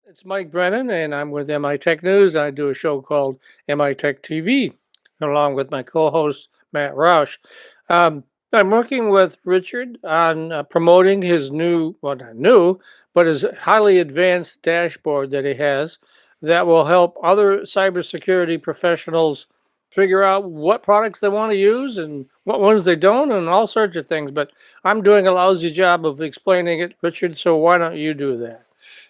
It's Mike Brennan, and I'm with MITech News. I do a show called MITech TV, along with my co-host Matt Roush. Um, I'm working with Richard on promoting his new, well, not new, but his highly advanced dashboard that he has that will help other cybersecurity professionals figure out what products they want to use and what ones they don't, and all sorts of things. But I'm doing a lousy job of explaining it, Richard. So why don't you do that?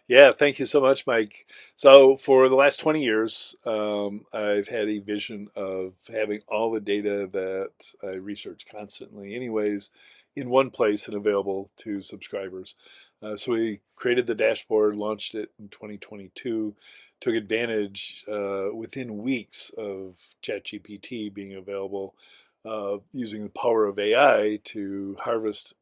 Yeah, thank you so much, Mike. So, for the last 20 years, I've had a vision of having all the data that I research constantly, anyways, in one place and available to subscribers. So, we created the dashboard, launched it in 2022, took advantage within weeks of ChatGPT being available, using the power of AI to harvest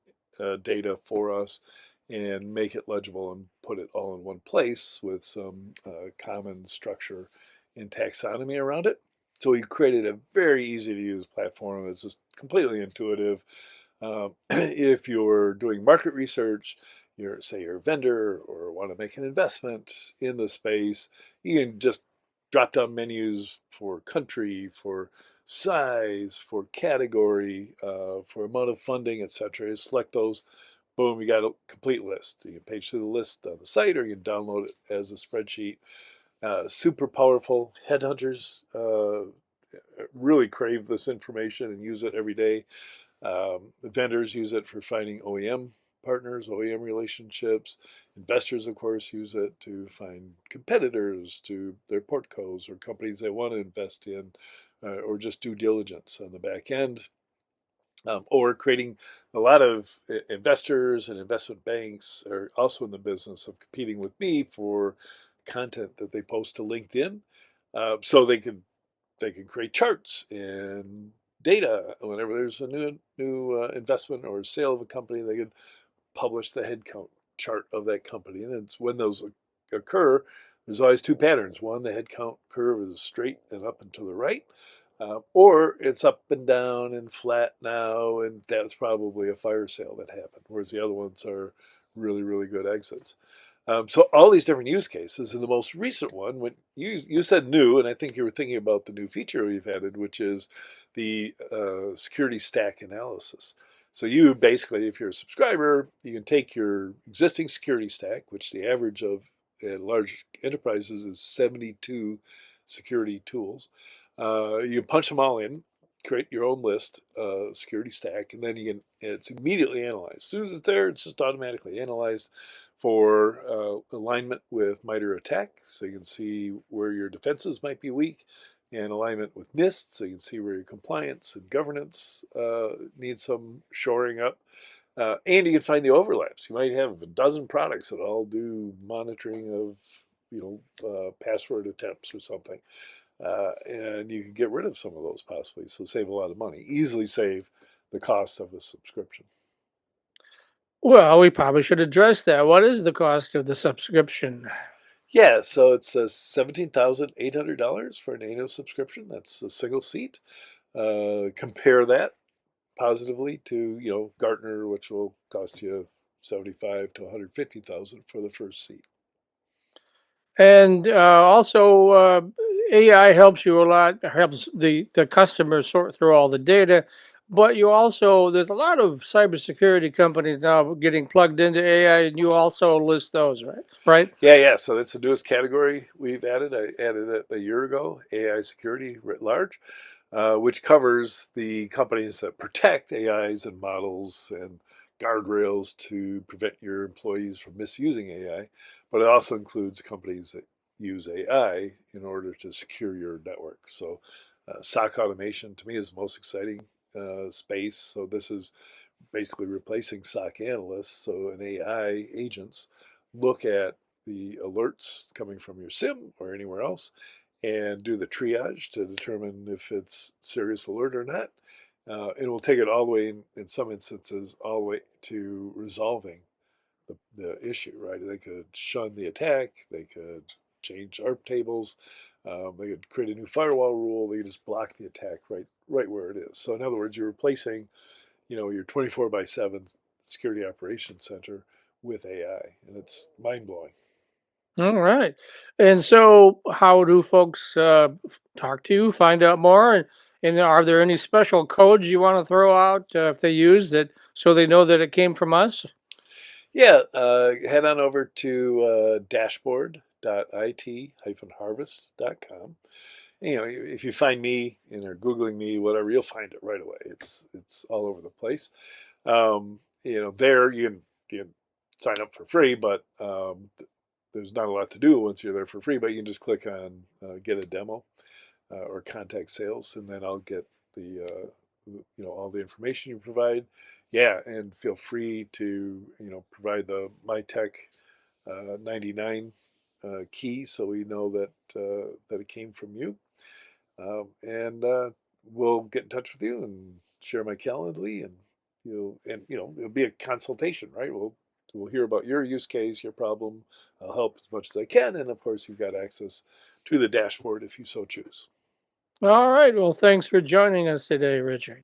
data for us and make it legible and put it all in one place with some common structure and taxonomy around it. So we created a very easy to use platform that's just completely intuitive. If you're doing market research, you're a vendor or want to make an investment in the space, you can just drop down menus for country, for size, for category, for amount of funding, etc. You select those. Boom, you got a complete list. You can page through the list on the site or you can download it as a spreadsheet. Super powerful. Headhunters really crave this information and use it every day. The vendors use it for finding OEM partners, OEM relationships. Investors, of course, use it to find competitors to their portcos or companies they want to invest in, or just due diligence on the back end. Or creating a lot of investors and investment banks are also in the business of competing with me for content that they post to LinkedIn, so they can create charts and data whenever there's a new investment or sale of a company. They can publish the headcount chart of that company, and it's when those occur. There's always two patterns. One, the headcount curve is straight and up and to the right, or it's up and down and flat now, and that's probably a fire sale that happened. Whereas the other ones are really, really good exits. So all these different use cases, and the most recent one, when you said new, and I think you were thinking about the new feature we've added, which is the security stack analysis. So you basically, if you're a subscriber, you can take your existing security stack, which the average of large enterprises is 72 security tools. You can punch them all in, create your own list, security stack, and then it's immediately analyzed. As soon as it's there, it's just automatically analyzed for alignment with MITRE or attack, so you can see where your defenses might be weak, and alignment with NIST, so you can see where your compliance and governance need some shoring up. And you can find the overlaps. You might have a dozen products that all do monitoring of, password attempts or something, and you can get rid of some of those possibly. So save a lot of money. Easily save the cost of a subscription. Well, we probably should address that. What is the cost of the subscription? Yeah, so it's $17,800 for an annual subscription. That's a single seat. Compare that positively to Gartner, which will cost you 75 to 150,000 for the first seat. And also, AI helps you a lot, helps the customer sort through all the data. But you also, there's a lot of cybersecurity companies now getting plugged into AI, and you also list those, right? Right? Yeah. So that's the newest category we've added. I added it a year ago, AI security writ large, which covers the companies that protect AIs and models and guardrails to prevent your employees from misusing AI. But it also includes companies that use AI in order to secure your network. So, SOC automation to me is the most exciting space. So, this is basically replacing SOC analysts. So, an AI agents look at the alerts coming from your SIM or anywhere else and do the triage to determine if it's serious alert or not. And we'll take it all the way, in some instances, all the way to resolving the issue, right? They could shun the attack, they could change ARP tables, they could create a new firewall rule, they could just block the attack right where it is. So in other words, you're replacing, your 24 by 7 security operations center with AI, and it's mind blowing. All right. And so, how do folks talk to you, find out more, and are there any special codes you want to throw out if they use that, so they know that it came from us? Yeah, head on over to dashboard.it-harvest.com. If you find me or Googling me, whatever, you'll find it right away. It's all over the place. There you can sign up for free, but there's not a lot to do once you're there for free. But you can just click on get a demo or contact sales, and then I'll get the all the information you provide. Yeah, and feel free to provide the MyTech 99 key, so we know that it came from you. And we'll get in touch with you and share my Calendly, and it'll be a consultation, right? We'll hear about your use case, your problem. I'll help as much as I can, and of course, you've got access to the dashboard if you so choose. All right. Well, thanks for joining us today, Richard.